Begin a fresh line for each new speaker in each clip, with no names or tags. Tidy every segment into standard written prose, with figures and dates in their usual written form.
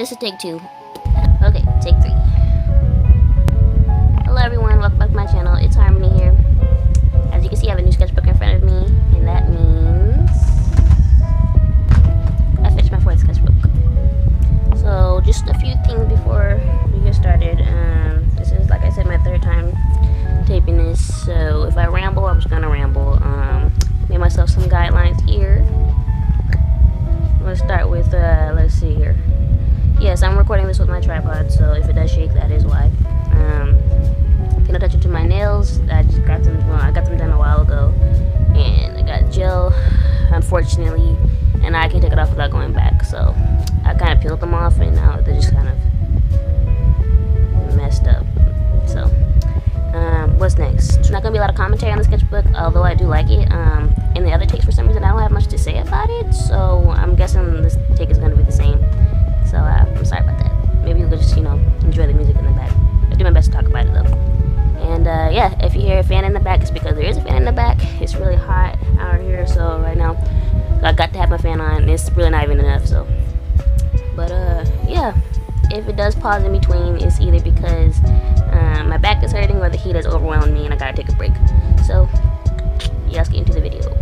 this is take 2. Okay, take 3. Hello everyone, welcome back to my channel. It's Harmony here. As you can see, I have a new sketchbook in front of me, and that means I finished my 4th sketchbook. So just a few things before we get started. This is, like I said, my 3rd time taping this, so if I ramble, I'm just gonna ramble. Made myself some guidelines here. Let's start with let's see here. Yes, I'm recording this with my tripod, so if it does shake, that is why. Paying attention to my nails. I just got them. Well, I got them done a while ago, and I got gel, unfortunately, and I can't take it off without going back. So I kind of peeled them off, and now they're just kind of messed up. So what's next? There's not gonna be a lot of commentary on the sketchbook, although I do like it. In the other takes, for some reason, I don't have much to say about it, so I'm guessing this take is gonna be the same. So I'm sorry about that. Maybe you'll just, enjoy the music in the back. I'll do my best to talk about it though. And yeah, if you hear a fan in the back, it's because there is a fan in the back. It's really hot out here, so right now I got to have my fan on, and it's really not even enough. So, but yeah, if it does pause in between, it's either because my back is hurting or the heat has overwhelmed me and I gotta take a break. So yeah, let's get into the video.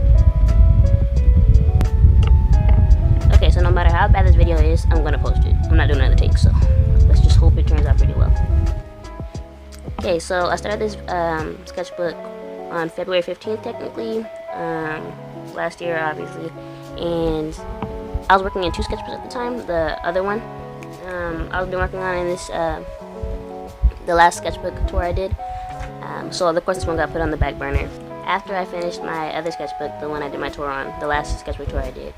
Okay, so no matter how bad this video is, I'm gonna post it. I'm not doing another take, so let's just hope it turns out pretty well. Okay, so I started this sketchbook on February 15th, technically, last year, obviously, and I was working in 2 sketchbooks at the time. The other one I've been working on in this the last sketchbook tour I did, so of course this one got put on the back burner. After I finished my other sketchbook, the one I did my tour on, the last sketchbook tour I did,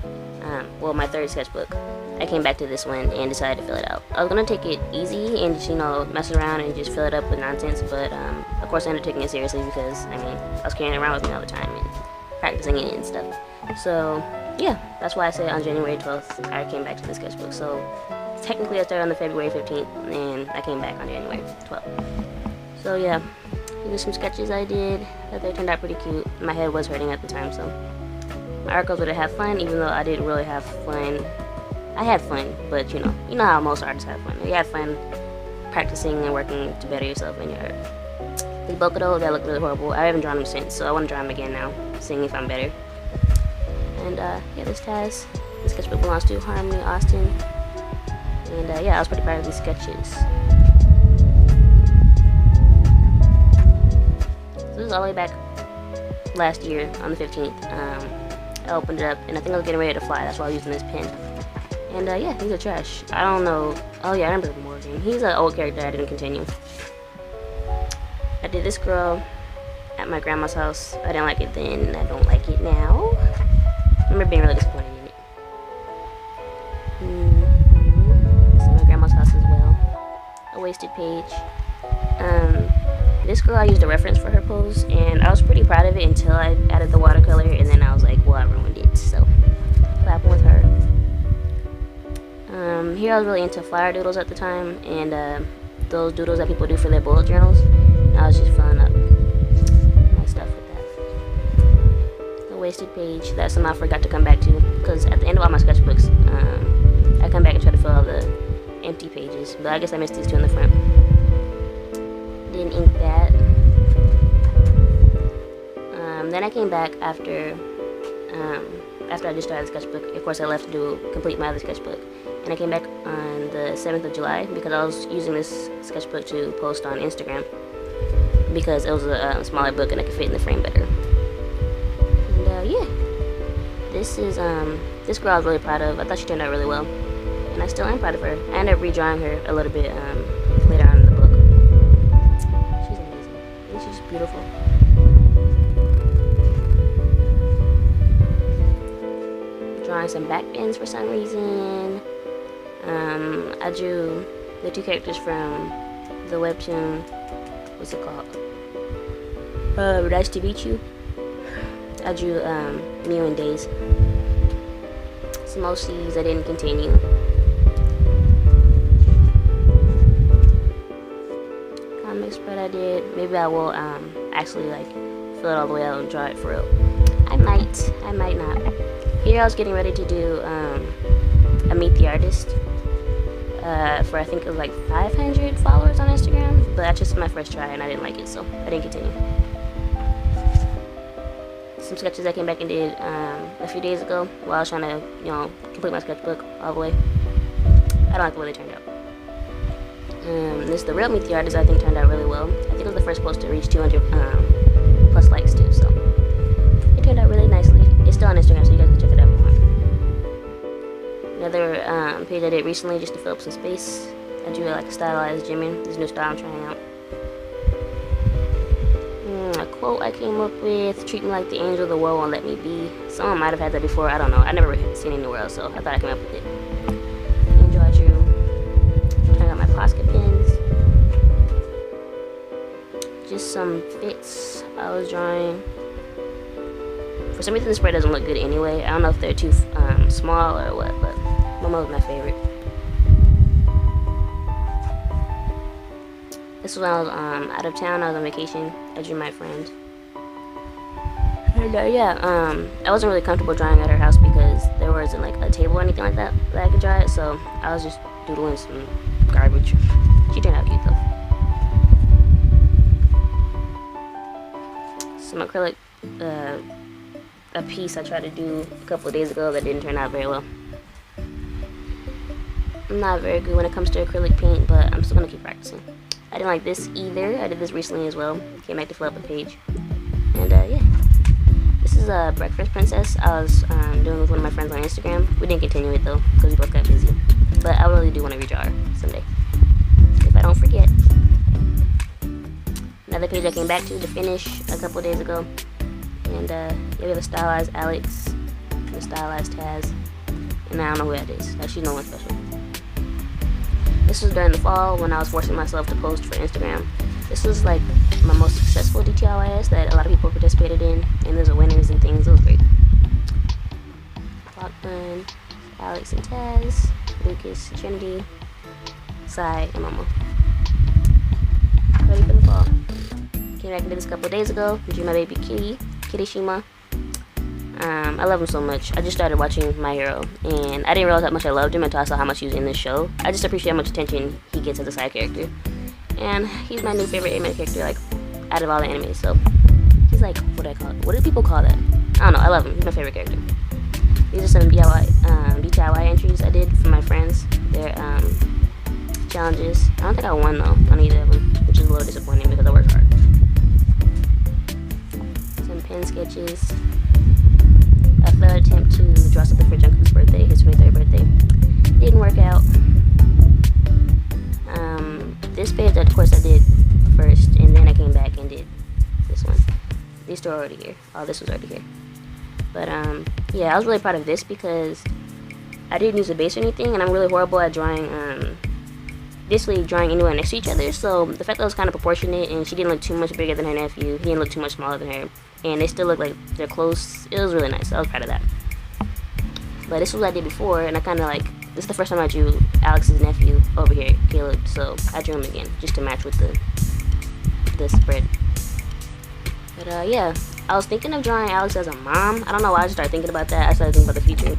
well, my 3rd sketchbook, I came back to this one and decided to fill it out. I was going to take it easy and just, mess around and just fill it up with nonsense, but of course I ended up taking it seriously because, I was carrying it around with me all the time and practicing it and stuff. So, yeah, that's why I said on January 12th, I came back to the sketchbook. So, technically I started on the February 15th and I came back on January 12th. So, yeah. Here's some sketches I did. They turned out pretty cute. My head was hurting at the time, so my art goals were to have fun, even though I didn't really have fun. I had fun, but you know how most artists have fun. You have fun practicing and working to better yourself in your art. These Bokudo, that look really horrible. I haven't drawn them since, so I want to draw them again now, seeing if I'm better. And yeah, this sketchbook belongs to Harmony Austin. And yeah, I was pretty proud of these sketches. This is all the way back last year on the 15th. I opened it up and I think I was getting ready to fly. That's why I was using this pen. And yeah, these are trash. I don't know. Oh yeah, I remember Morgan. He's an old character I didn't continue. I did this girl at my grandma's house. I didn't like it then. I don't like it now. I remember being really disappointed in it. This is my grandma's house as well. A wasted page. This girl, I used a reference for her pose, and I was pretty proud of it until I added the watercolor, and then I was like, well, I ruined it, so what happened with her? Here I was really into flower doodles at the time, and those doodles that people do for their bullet journals, and I was just filling up my stuff with that. The wasted page, that's something I forgot to come back to, because at the end of all my sketchbooks, I come back and try to fill all the empty pages, but I guess I missed these 2 in the front. Didn't ink that. Then I came back after I just started the sketchbook. Of course, I left to complete my other sketchbook, and I came back on the 7th of July because I was using this sketchbook to post on Instagram because it was a smaller book and I could fit in the frame better. And yeah, this is this girl I was really proud of. I thought she turned out really well, and I still am proud of her. I ended up redrawing her a little bit later on in the book. She's amazing. And she's beautiful. Drawing some back bends for some reason. I drew the 2 characters from the webtoon. What's it called? Nice to meet you. I drew Mew and Days. Some OCs I didn't continue. Comic spread I did. Maybe I will actually fill it all the way out and draw it for real. I might not. Here I was getting ready to do a Meet the Artist for I think it was like 500 followers on Instagram, but that's just my first try and I didn't like it, so I didn't continue. Some sketches I came back and did a few days ago while I was trying to, you know, complete my sketchbook all the way. I don't like the way they turned out. This the real me Theorist I think turned out really well. I think it was the first post to reach 200 plus likes too, so it turned out really nicely. It's still on Instagram, so you guys can check it out if you want. Another page I did recently just to fill up some space. I drew like a stylized gymming. This new style I'm trying out. A quote I came up with: treat me like the angel, the world won't let me be. Someone might have had that before, I don't know. I never seen it anywhere else, so I thought I came up with it. Angel I drew. Trying out my Posca pins. Just some fits I was drawing. For some reason the spread doesn't look good anyway. I don't know if they're too small or what, but Momo was my favorite. This was when I was out of town. I was on vacation. I drew my friend. And yeah, I wasn't really comfortable drawing at her house because there wasn't like a table or anything like that I could draw it. So I was just doodling some garbage. She turned out cute though. Some acrylic, a piece I tried to do a couple of days ago that didn't turn out very well. I'm not very good when it comes to acrylic paint, but I'm still gonna keep practicing. I didn't like this either. I did this recently as well. Came back to fill up a page. And yeah. This is a breakfast princess I was doing with one of my friends on Instagram. We didn't continue it though, because we both got busy. But I really do want to redraw her someday, if I don't forget. Another page I came back to finish a couple days ago. And yeah, we have a stylized Alex, and a stylized Taz. And I don't know who that is. She's no one special. This was during the fall when I was forcing myself to post for Instagram. This was like my most successful DTLIS that a lot of people participated in, and there's winners and things. It was great. Lockburn, Alex and Taz, Lucas, Trinity, Sai, and Momo. Ready for the fall. Came back and did this a couple of days ago. Drew my baby Kirishima. I love him so much. I just started watching My Hero, and I didn't realize how much I loved him until I saw how much he was in this show. I just appreciate how much attention he gets as a side character. And he's my new favorite anime character, like, out of all the animes, so he's like, what do I call it? What do people call that? I don't know, I love him. He's my favorite character. These are some DIY entries I did for my friends. They're, challenges. I don't think I won, though, on either of them, which is a little disappointing because I worked hard. Some pen sketches. A failed attempt to draw something for Jungkook's birthday, his 23rd birthday. Didn't work out. This page, of course, I did first, and then I came back and did this one. These two are already here. Oh, this was already here. But, yeah, I was really proud of this because I didn't use a base or anything, and I'm really horrible at drawing, basically drawing anyone next to each other, so the fact that it was kind of proportionate, and she didn't look too much bigger than her nephew, he didn't look too much smaller than her, and they still look like they're close. It was really nice. I was proud of that. But this was what I did before, and I kind of like, this is the first time I drew Alex's nephew over here, Caleb, so I drew him again, just to match with the spread. But yeah, I was thinking of drawing Alex as a mom. I don't know why I just started thinking about that. I started thinking about the future,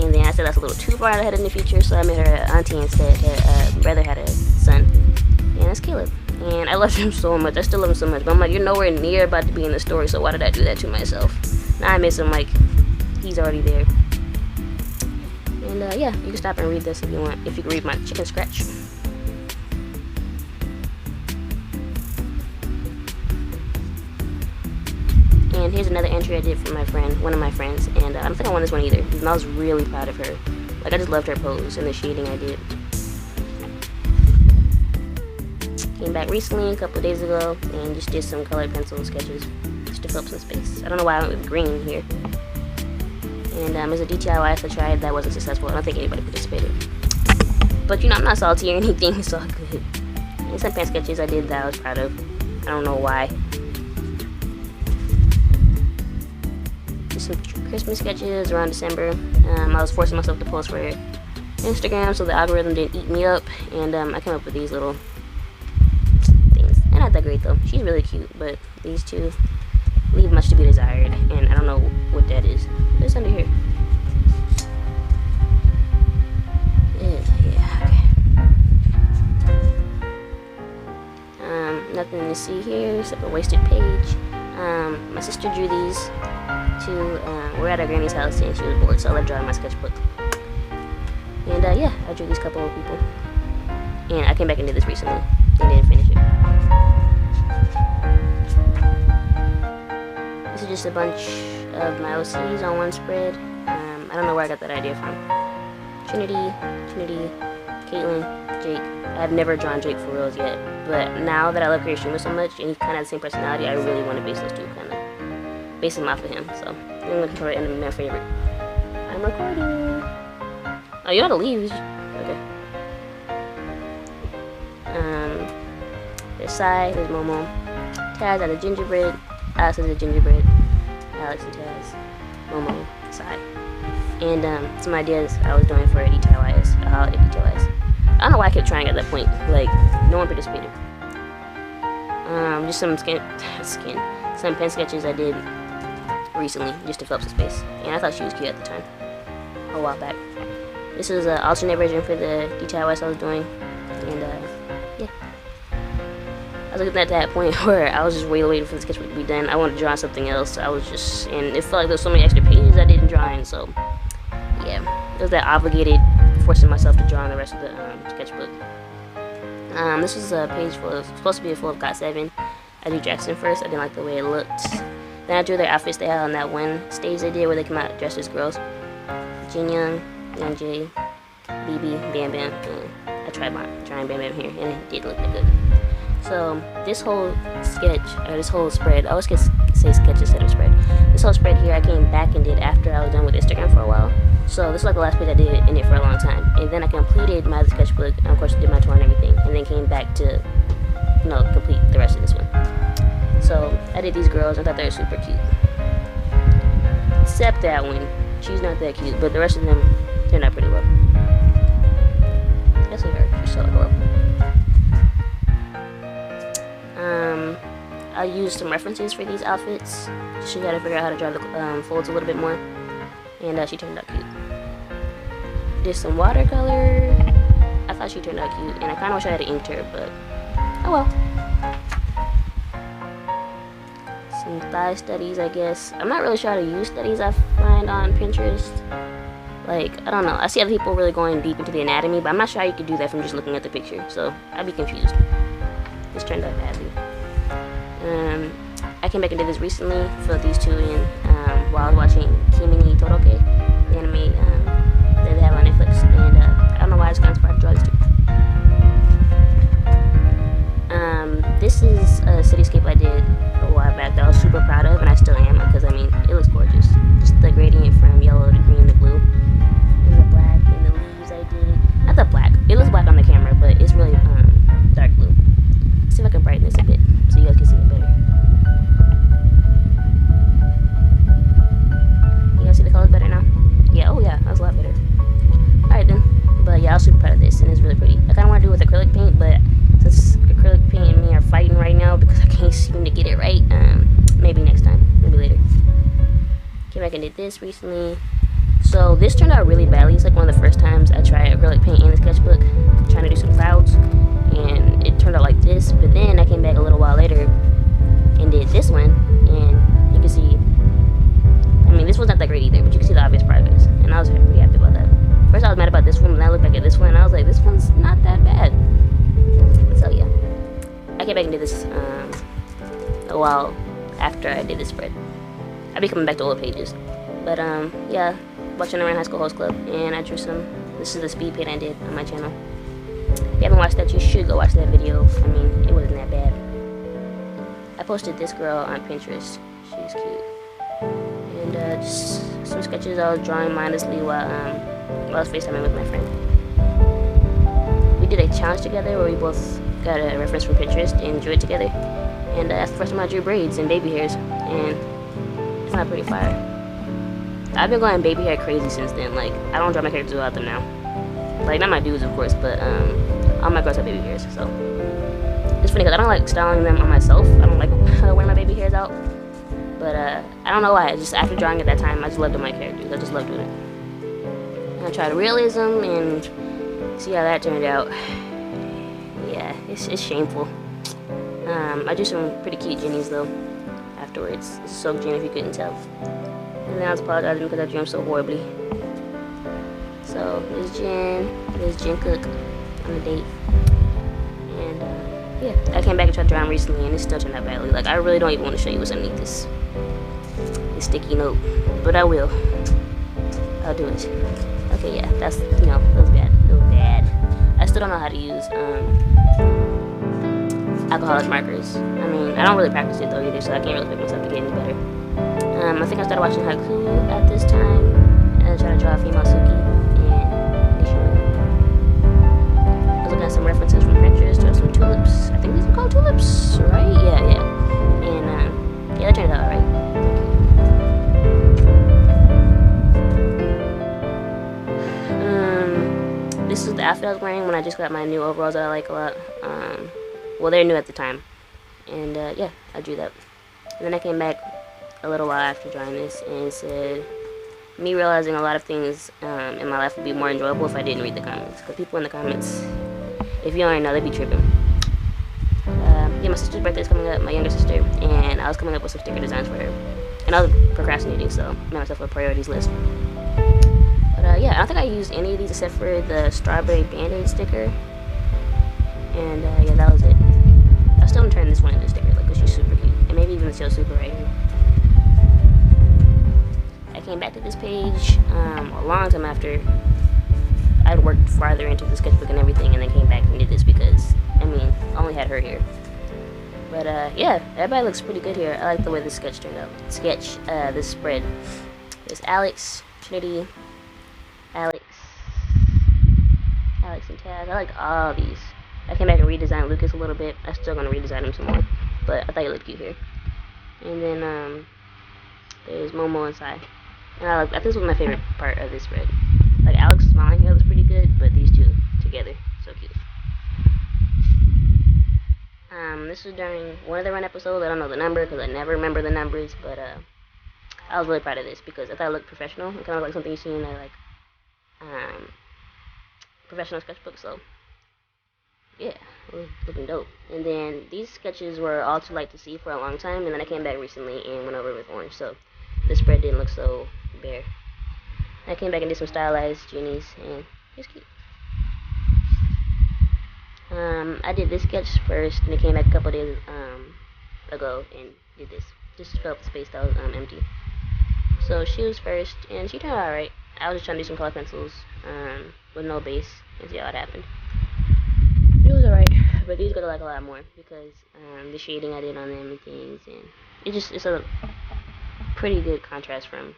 and then I said that's a little too far ahead in the future, so I made her an auntie instead. Her brother had a son, and that's Caleb. And I love him so much. I still love him so much, but I'm like, you're nowhere near about to be in the story, so why did I do that to myself? Now I miss him like he's already there. And yeah, you can stop and read this if you want, if you can read my chicken scratch. And here's another entry I did for my friend, one of my friends, and I don't think I won this one either, and I was really proud of her. Like, I just loved her pose and the shading I did. Came back recently, a couple of days ago, and just did some colored pencil sketches just to fill up some space. I don't know why I went with green here. And there's a DIY I tried that wasn't successful. I don't think anybody participated. But you know, I'm not salty or anything, it's all good. And some pen sketches I did that I was proud of. I don't know why. Just some Christmas sketches around December. I was forcing myself to post for Instagram so the algorithm didn't eat me up. And I came up with these little things. They're not that great though. She's really cute, but these two leave much to be desired. And I don't know what that is. It's under here. Yeah, okay. And you see here, except a wasted page. My sister drew these to, we're at our granny's house and she was bored, so I left drawing my sketchbook. And yeah, I drew these couple of people. And I came back and did this recently and didn't finish it. This is just a bunch of my OCs on one spread. I don't know where I got that idea from. Trinity, Caitlin, Jake. I've never drawn Jake for reals yet, but now that I love Creator Streamer so much and he's kind of the same personality, I really want to base those two, kind of base them off of him. So I'm looking for the end of my favorite. I'm recording. Oh, you know how to leave? Okay. There's Sai, there's Momo, Taz at the gingerbread, Alex is a gingerbread, Alex and Taz, Momo, Sai. And some ideas I was doing for DTYS, a holiday DTYS. I don't know why I kept trying at that point, like, no one participated. Just some some pen sketches I did recently, just to fill up some space. And I thought she was cute at the time, a while back. This is an alternate version for the DTYS I was doing, and yeah. I was looking at that point where I was just waiting for the sketchbook to be done. I wanted to draw something else. I was just, and it felt like there was so many extra pages I didn't draw in, so yeah. It was that obligated forcing myself to draw in the rest of the sketchbook. This was a page supposed to be full of Got 7. I drew Jackson first. I didn't like the way it looked. Then I drew their outfits they had on that one stage they did where they came out dressed as girls. Jin Young, Young J, BB, Bam Bam, and I tried drawing Bam Bam here, and it didn't look that good. So this whole sketch, or this whole spread, I always say sketch instead of spread. This whole spread here I came back and did after I was done with Instagram for a while. So this is like the last page I did in it for a long time. And then I completed my other sketchbook, and of course did my tour and everything, and then came back to, you know, complete the rest of this one. So I did these girls, I thought they were super cute. Except that one, she's not that cute, but the rest of them turned out pretty well. Especially her, she's so adorable. I used some references for these outfits to show you how to figure out how to draw the folds a little bit more, and she turned out cute. Did some watercolor. I thought she turned out cute, and I kind of wish I had inked her, but oh well. Some thigh studies, I guess. I'm not really sure how to use studies I find on Pinterest. Like, I don't know. I see other people really going deep into the anatomy, but I'm not sure how you could do that from just looking at the picture, so I'd be confused. This turned out badly. I came back and did this recently, filled these two in while I was watching Kimi Toroke, the anime that they have on Netflix, and I don't know why I just got inspired to draw these two. This is a cityscape I did a while back that I was super proud of, and I still am, because I mean, it looks gorgeous. Just the gradient from yellow to green to blue, and the black, and the leaves I did. Not the black, it looks black on the camera, but it's really dark blue. Let's see if I can brighten this a bit so you guys can see it better. You guys see the colors better now? Yeah, oh yeah, that's a lot better. Alright then. But yeah, I was super proud of this, and it's really pretty. I kind of want to do it with acrylic paint, but since acrylic paint and me are fighting right now because I can't seem to get it right, maybe next time, maybe later. Came back and did this recently. So this turned out really badly. It's like one of the first times I tried acrylic paint in the sketchbook, trying to do some clouds, and it turned out like this. But then I came back a little while later and did this one, and you can see, I mean, this one's not that great either, but you can see the obvious progress, and I was pretty happy about that. First I was mad about this one, and then I looked back at this one, and I was like, this one's not that bad. So yeah, I came back and did this a while after I did this spread. I'll be coming back to old pages, but yeah, watching around High School Host Club, and I drew some. This is the speed paint I did on my channel. If you haven't watched that, you should go watch that video. I mean, it wasn't that bad. I posted this girl on Pinterest. She's cute. And just some sketches I was drawing mindlessly while I was FaceTiming with my friend. We did a challenge together where we both got a reference from Pinterest and drew it together. And that's the first time I drew braids and baby hairs, and it's not pretty fire. I've been going baby hair crazy since then. Like, I don't draw my characters without them now. Like, not my dudes, of course, but all my girls have baby hairs, so. It's funny because I don't like styling them on myself. I don't like wearing my baby hairs out. But I don't know why. Just after drawing at that time, I just loved doing my characters. I just loved doing it. And I tried realism and see how that turned out. Yeah, it's shameful. I drew some pretty cute Jennies though afterwards. This is so Jen if you couldn't tell. And then I was apologizing because I drew them so horribly. So this Jungkook on a date. And yeah, I came back and tried to draw him recently and it still turned out badly. Like I really don't even want to show you what's underneath this sticky note. But I will. I'll do it. Okay, yeah, that's, you know, it was bad. It was bad. I still don't know how to use alcoholic markers. I mean, I don't really practice it though either, so I can't really pick myself to get any better. I think I started watching Haiku at this time, and I tried to draw a female Suki, and I was looking at some references from Pinterest to some tulips. I think these are called tulips, right? Yeah. And yeah, that turned out alright. This is the outfit I was wearing when I just got my new overalls that I like a lot. Well, they're new at the time. And yeah, I drew that. And then I came back a little while after drawing this and said, me realizing a lot of things in my life would be more enjoyable if I didn't read the comments. Because people in the comments, if you already know, they be tripping. Yeah, my sister's birthday is coming up, my younger sister, and I was coming up with some sticker designs for her. And I was procrastinating, so I made myself a priorities list. But yeah, I don't think I used any of these except for the strawberry band-aid sticker. And yeah, that was it. I still haven't turned this one into a sticker, like, because she's super cute. And maybe even the Chill Super right here. I came back to this page a long time after I'd worked farther into the sketchbook and everything, and then came back and did this because, I mean, I only had her here. But yeah, everybody looks pretty good here. I like the way this sketch turned out. This spread. There's Alex, Trinity, Alex and Taz. I liked all these. I came back and redesigned Lucas a little bit. I'm still gonna redesign him some more, but I thought he looked cute here. And then there's Momo and Sai. And I think this was my favorite part of this spread. Like Alex smiling here was pretty good, but these two together, so cute. This was during one of the run episodes. I don't know the number because I never remember the numbers, but I was really proud of this because I thought it looked professional. It kind of like something you see in a professional sketchbook. So yeah, it was looking dope. And then these sketches were all too light to see for a long time, and then I came back recently and went over with orange, so the spread didn't look so bare. I came back and did some stylized Jennies, and it's cute. I did this sketch first, and I came back a couple days ago and did this. Just to fill up the space that was empty. So she was first, and she turned out alright. I was just trying to do some color pencils with no base and see how it happened. It was alright, but these gotta like a lot more because the shading I did on them and things, and it's a pretty good contrast from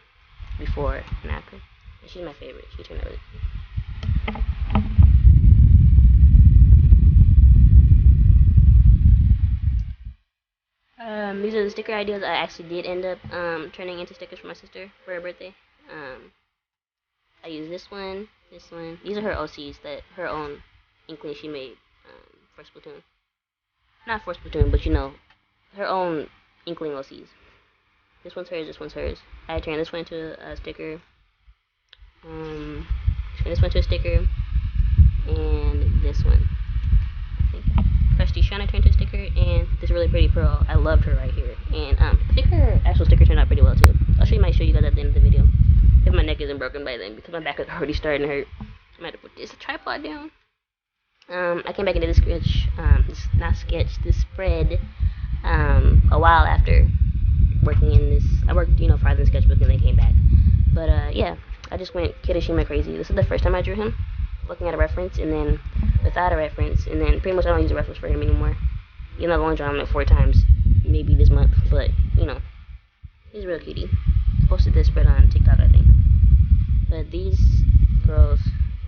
before and after. And she's my favorite. She turned out really good. These are the sticker ideas I actually did end up turning into stickers for my sister for her birthday. I used this one. These are her OCs, that her own inkling she made for Splatoon. Not for Splatoon, but you know, her own inkling OCs. This one's hers, this one's hers. I turned this one into a sticker. Turn this one into a sticker. And this one. I think Crusty Shana turned into a sticker, and this really pretty pearl. I loved her right here. And I think her actual sticker turned out pretty well too. Might show you guys at the end of the video. If my neck isn't broken by then, because my back is already starting to hurt. I might have to put this tripod down. I came back and did this sketch, this spread, a while after working in this. I worked, you know, farther in Sketchbook and then came back. But yeah, I just went Kirishima crazy. This is the first time I drew him, looking at a reference and then without a reference, and then pretty much I don't use a reference for him anymore. You know, I've only drawn him like 4 times, maybe this month, but you know, he's a real cutie. I posted this spread on TikTok, I think. But these girls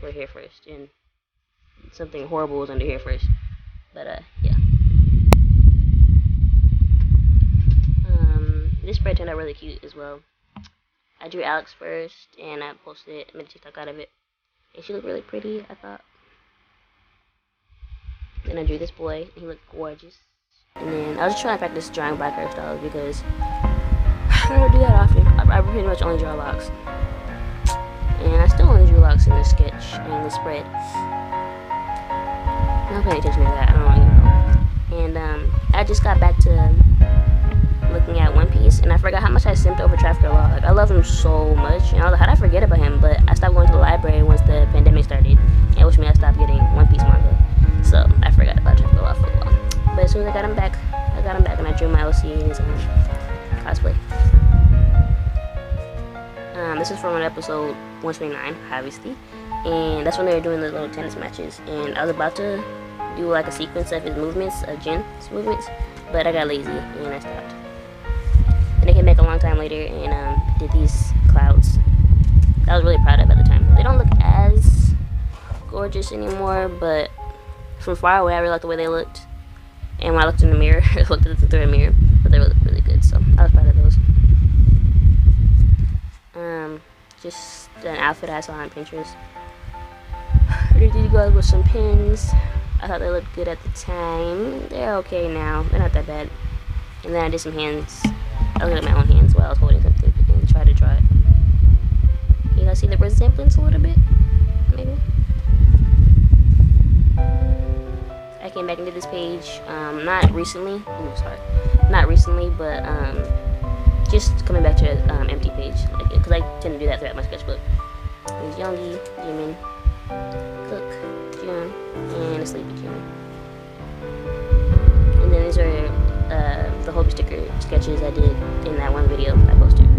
were here first, and something horrible was under here first. But yeah. This spread turned out really cute as well. I drew Alex first, and I posted it, made a TikTok out of it. And she looked really pretty, I thought. Then I drew this boy, and he looked gorgeous. And then I was just trying to practice drawing black hairstyles because I don't do that often. I pretty much only draw locks. And I still only drew locks in this sketch, in this spread. I'm not paying attention to that, I don't even know. And I just got back to looking at One Piece, and I forgot how much I simped over Trafficker Law. Like, I love him so much, and I was like, how did I forget about him? But I stopped going to the library once the pandemic started, and which means I stopped getting One Piece manga. So I forgot about Trafficker Law for a while. But as soon as I got him back, and I drew my OC in his cosplay. This is from an episode 129, obviously, and that's when they were doing the little tennis matches, and I was about to do like a sequence of his movements, Jin's movements, but I got lazy and I stopped. And they came back a long time later and did these clouds that I was really proud of at the time. They don't look as gorgeous anymore, but from far away I really liked the way they looked. And when I looked in the mirror, I looked at it through a mirror, but they looked really good, so I was proud of those. Just an outfit I saw on Pinterest. I did these guys with some pins. I thought they looked good at the time. They're okay now. They're not that bad. And then I did some hands. I looked at my own hands while I was holding something and tried to draw it. You guys see the resemblance a little bit? Maybe. I came back into this page. Not recently. Ooh, sorry. Not recently, but just coming back to an empty page, like, because I tend to do that throughout my sketchbook. There's Youngie, Jimin, Cook, June, and a sleepy June. And then these are the Hobie sticker sketches I did in that one video I posted.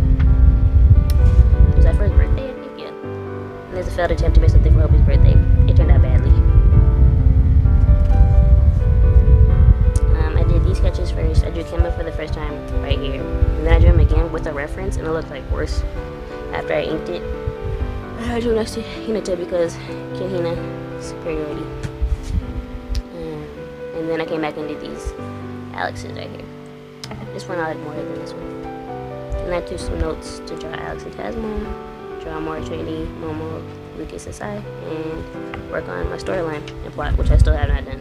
Was that for his birthday, I think? Yeah. And there's a failed attempt to make something for Hobie's birthday. It turned out badly. I did these sketches first. I drew Kimba for the first time right here. And then I drew him again with a reference, and it looked like worse after I inked it. I drew next to Hinata because Hina superiority. And then I came back and did these Alexes right here. This one I like more than this one. And I took some notes to draw Alex and Tasmo, draw more Trinity, Momo, Lucas, and Sai, and work on my storyline and plot, which I still have not done.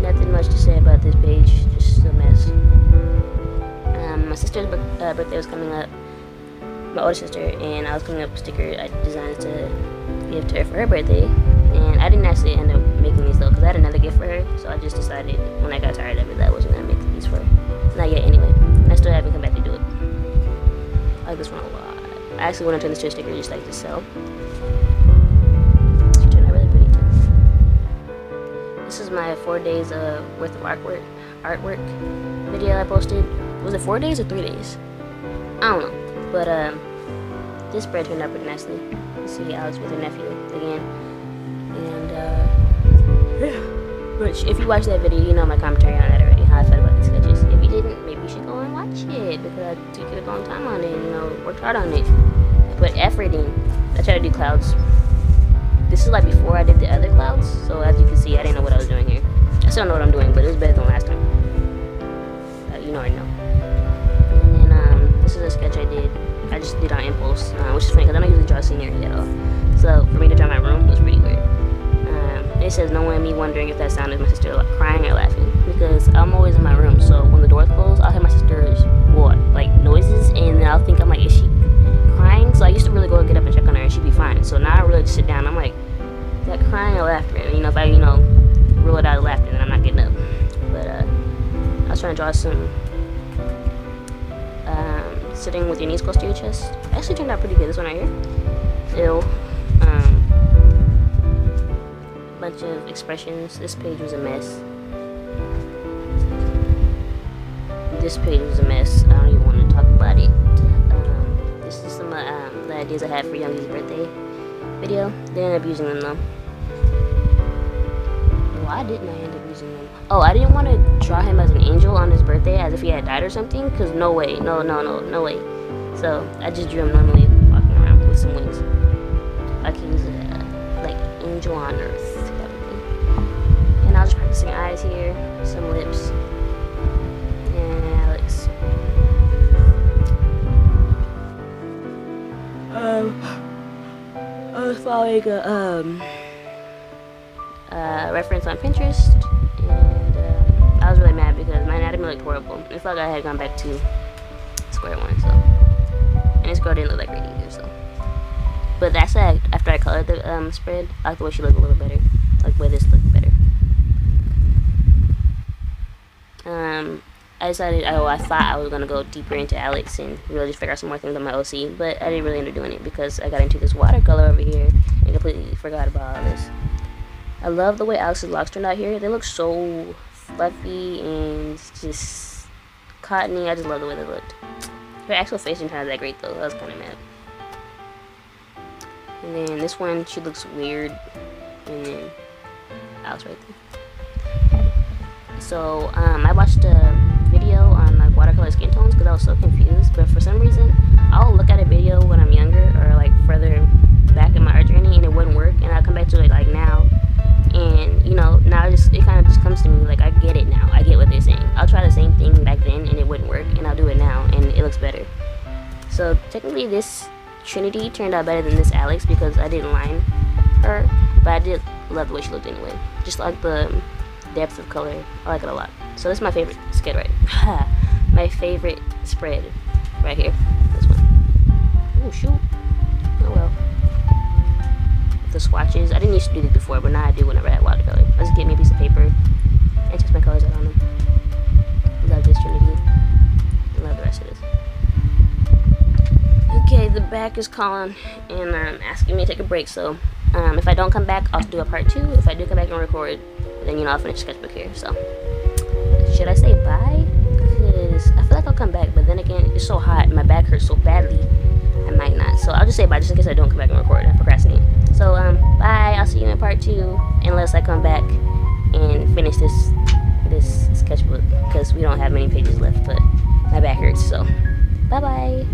Nothing much to say about this page, just a mess. My sister's birthday was coming up, my older sister, and I was coming up with a sticker I designed to give to her for her birthday. And I didn't actually end up making these though, because I had another gift for her, so I just decided when I got tired of it that I wasn't going to make these for her. Not yet anyway. I still haven't come back to do it. I like this one a lot. I actually want to turn this to a sticker just like to sell. It turned out really pretty too. This is my 4 days worth of artwork video I posted. Was it 4 days or 3 days? I don't know. But this spread turned out pretty nicely. You see Alex with her nephew again. And which if you watched that video, you know my commentary on that already, how I felt about the sketches. If you didn't, maybe you should go and watch it, because I took a long time on it, you know, worked hard on it. I put effort in. I tried to do clouds. This is like before I did the other clouds, so as you can see, I didn't know what I was doing here. I still don't know what I'm doing, but it was better than last time. You already know. And then this is a sketch I did. I just did on impulse, which is funny because I don't usually draw scenery at all. So for me to draw my room was pretty weird. It says no one and me wondering if that sounded my sister crying or laughing, because I'm always in my room. So when the doors close, I'll hear my sister's like noises, and then I'll think, I'm like, is she crying? So I used to really go get up and check on her, and she'd be fine. So now I really just sit down. I'm like, is that crying or laughter? And if I rule it out of laughter, then I'm not getting up. But I was trying to draw some sitting with your knees close to your chest. It actually turned out pretty good. This one right here. Ew. Bunch of expressions. This page was a mess. This page was a mess. I don't even want to talk about it. This is some the ideas I had for Youngie's birthday video. They ended up using them though. Why didn't I end up using them? Oh, I didn't want to draw him as an angel on his birthday as if he had died or something, because no way. No way. So I just drew him normally walking around with some wings. Like he was like angel on earth. And I was just practicing eyes here, some lips, and Alex. I was following a reference on Pinterest, and I was really mad because my anatomy looked horrible. It felt like I had gone back to square one, so. And this girl didn't look that great either, so. But that's after I colored the spread, I like the way she looked a little better. Like the way this looked better. decided, I thought I was going to go deeper into Alex and really just figure out some more things on my OC, but I didn't really end up doing it because I got into this watercolor over here and completely forgot about all this. I love the way Alex's locks turned out here. They look so fluffy and just cottony. I just love the way they looked. Her actual face didn't turn out that great though. I was kind of mad. And then this one, she looks weird. And then Alex right there. So I watched a video on like watercolor skin tones because I was so confused. But for some reason, I'll look at a video when I'm younger or like further back in my art journey and it wouldn't work, and I'll come back to it like now. And you know, now it kind of just comes to me like I get it now. I get what they're saying. I'll try the same thing back then and it wouldn't work, and I'll do it now and it looks better. So technically this Trinity turned out better than this Alex because I didn't line her, but I did love the way she looked anyway. Just like the depth of color, I like it a lot. So this is my favorite sketch right. My favorite spread right here. This one. Oh shoot. Oh well. The swatches. I didn't used to do this before, but now I do whenever I have watercolor. I just get me a piece of paper and test my colors out on them. Love this Trinity. I love the rest of this. Okay, the back is calling and asking me to take a break, so if I don't come back, I'll do a part 2. If I do come back and record, then you know I'll finish the sketchbook here. So should I say bye? Because I feel like I'll come back, but then again, it's so hot and my back hurts so badly, I might not. So I'll just say bye just in case I don't come back and record and I procrastinate. So bye. I'll see you in part 2 unless I come back and finish this sketchbook because we don't have many pages left, but my back hurts. So bye bye.